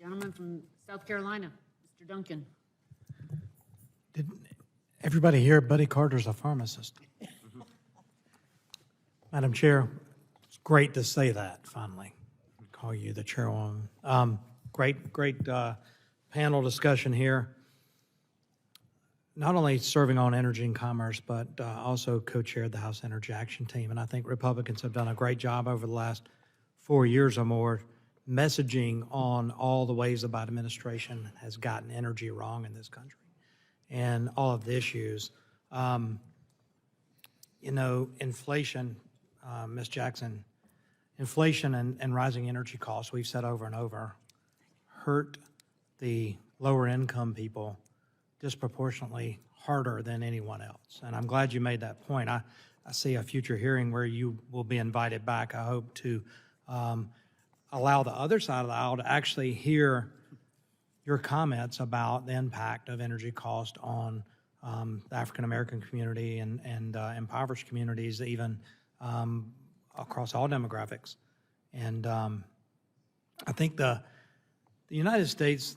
Gentleman from South Carolina, Mr. Duncan. Did everybody hear Buddy Carter's a pharmacist? Madam Chair, it's great to say that, finally. Call you the chairwoman. Great panel discussion here. Not only serving on energy and commerce, but also co-chaired the House Energy Action Team. And I think Republicans have done a great job over the last 4 years or more messaging on all the ways the Biden administration has gotten energy wrong in this country and all of the issues. Inflation, Ms. Jackson, inflation and rising energy costs, we've said over and over, hurt the lower income people disproportionately harder than anyone else. And I'm glad you made that point. I see a future hearing where you will be invited back, I hope, to allow the other side of the aisle to actually hear your comments about the impact of energy cost on the African-American community and impoverished communities, even across all demographics. And I think the United States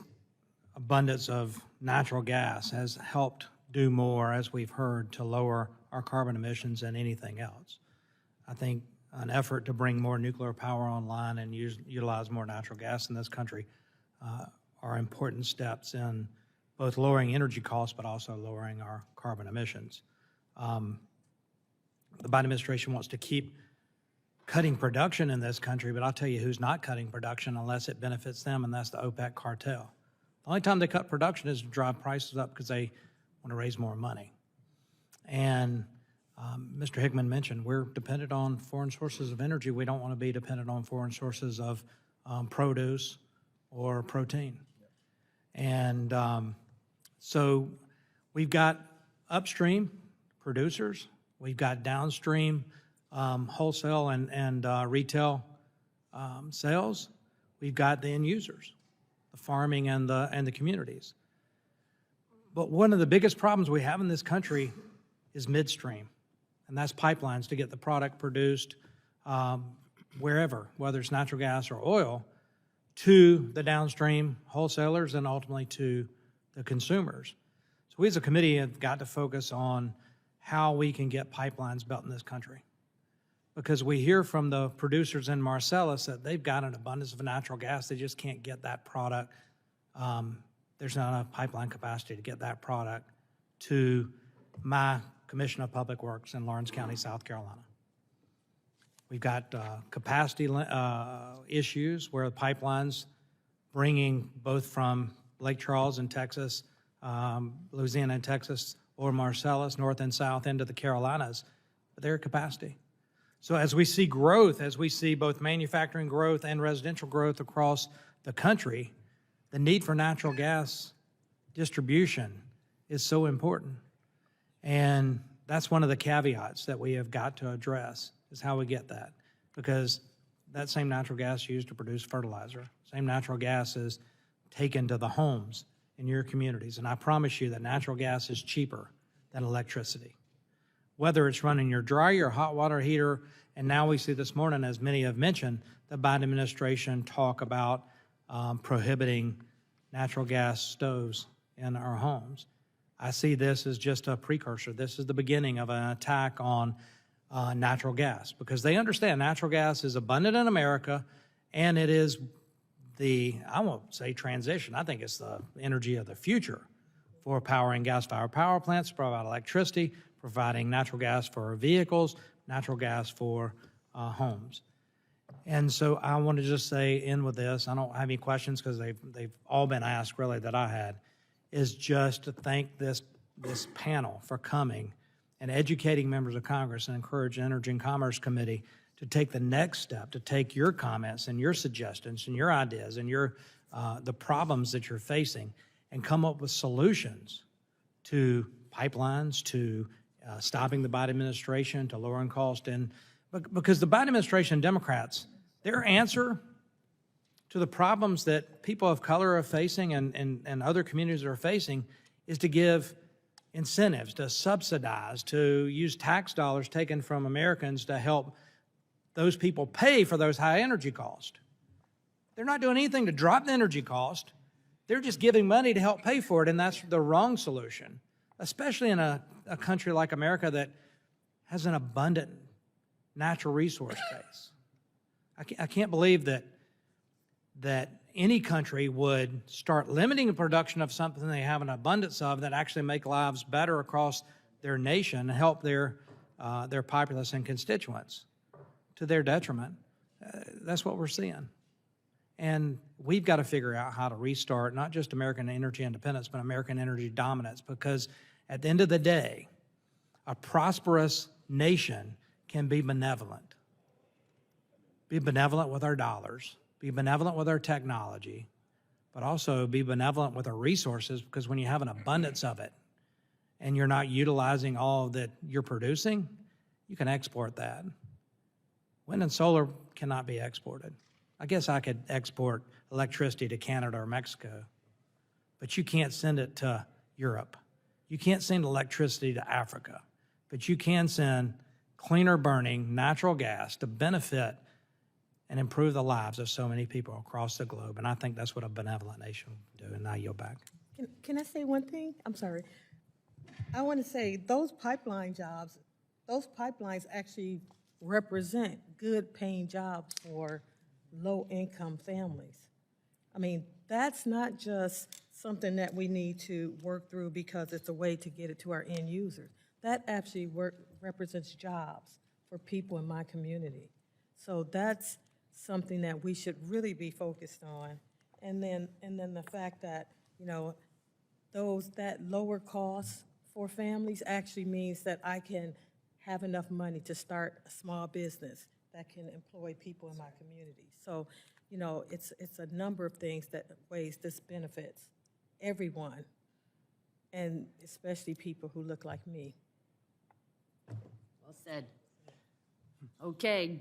abundance of natural gas has helped do more, as we've heard, to lower our carbon emissions than anything else. I think an effort to bring more nuclear power online and utilize more natural gas in this country are important steps in both lowering energy costs but also lowering our carbon emissions. The Biden administration wants to keep cutting production in this country, but I'll tell you who's not cutting production unless it benefits them, and that's the OPEC cartel. The only time they cut production is to drive prices up because they want to raise more money. And Mr. Hickman mentioned we're dependent on foreign sources of energy. We don't want to be dependent on foreign sources of produce or protein. And so we've got upstream producers, we've got downstream wholesale and retail sales, we've got the end users, the farming and the communities. But one of the biggest problems we have in this country is midstream, and that's pipelines to get the product produced wherever, whether it's natural gas or oil, to the downstream wholesalers and ultimately to the consumers. So we as a committee have got to focus on how we can get pipelines built in this country, because we hear from the producers in Marcellus that they've got an abundance of natural gas. They just can't get that product. There's not enough pipeline capacity to get that product to my Commission of Public Works in Lawrence County, South Carolina. We've got capacity issues where the pipelines bringing both from Lake Charles in Texas, Louisiana and Texas, or Marcellus, north and south into the Carolinas, but they're at capacity. So as we see growth, as we see both manufacturing growth and residential growth across the country, the need for natural gas distribution is so important. And that's one of the caveats that we have got to address, is how we get that. Because that same natural gas used to produce fertilizer, same natural gas is taken to the homes in your communities. And I promise you that natural gas is cheaper than electricity. Whether it's running your dryer, your hot water heater, and now we see this morning, as many have mentioned, the Biden administration talk about prohibiting natural gas stoves in our homes. I see this as just a precursor. This is the beginning of an attack on natural gas, because they understand natural gas is abundant in America, and it is I won't say transition, I think it's the energy of the future for powering gas-fired power plants, to provide electricity, providing natural gas for vehicles, natural gas for homes. And so I want to just end with this. I don't have any questions because they've all been asked really that I had, is just to thank this panel for coming and educating members of Congress and encourage the Energy and Commerce Committee to take the next step, to take your comments and your suggestions and your ideas and the problems that you're facing and come up with solutions to pipelines, to stopping the Biden administration, to lowering cost. And because the Biden administration and Democrats, their answer to the problems that people of color are facing and other communities are facing is to give incentives, to subsidize, to use tax dollars taken from Americans to help those people pay for those high energy costs. They're not doing anything to drop the energy cost. They're just giving money to help pay for it, and that's the wrong solution, especially in a country like America that has an abundant natural resource base. I can't believe that any country would start limiting the production of something they have an abundance of that actually make lives better across their nation and help their populace and constituents to their detriment. That's what we're seeing. And we've got to figure out how to restart not just American energy independence, but American energy dominance, because at the end of the day, a prosperous nation can be benevolent. Be benevolent with our dollars, be benevolent with our technology, but also be benevolent with our resources, because when you have an abundance of it and you're not utilizing all that you're producing, you can export that. Wind and solar cannot be exported. I guess I could export electricity to Canada or Mexico, but you can't send it to Europe. You can't send electricity to Africa, but you can send cleaner burning natural gas to benefit and improve the lives of so many people across the globe. And I think that's what a benevolent nation would do. And now I yield back. Can I say one thing? I'm sorry. I want to say those pipeline jobs, those pipelines actually represent good paying jobs for low-income families. I mean, that's not just something that we need to work through because it's a way to get it to our end users. That actually represents jobs for people in my community. So that's something that we should really be focused on. And then the fact that, you know, that lower cost for families actually means that I can have enough money to start a small business that can employ people in my community. So, you know, it's a number of ways this benefits everyone, and especially people who look like me. Well said. Okay,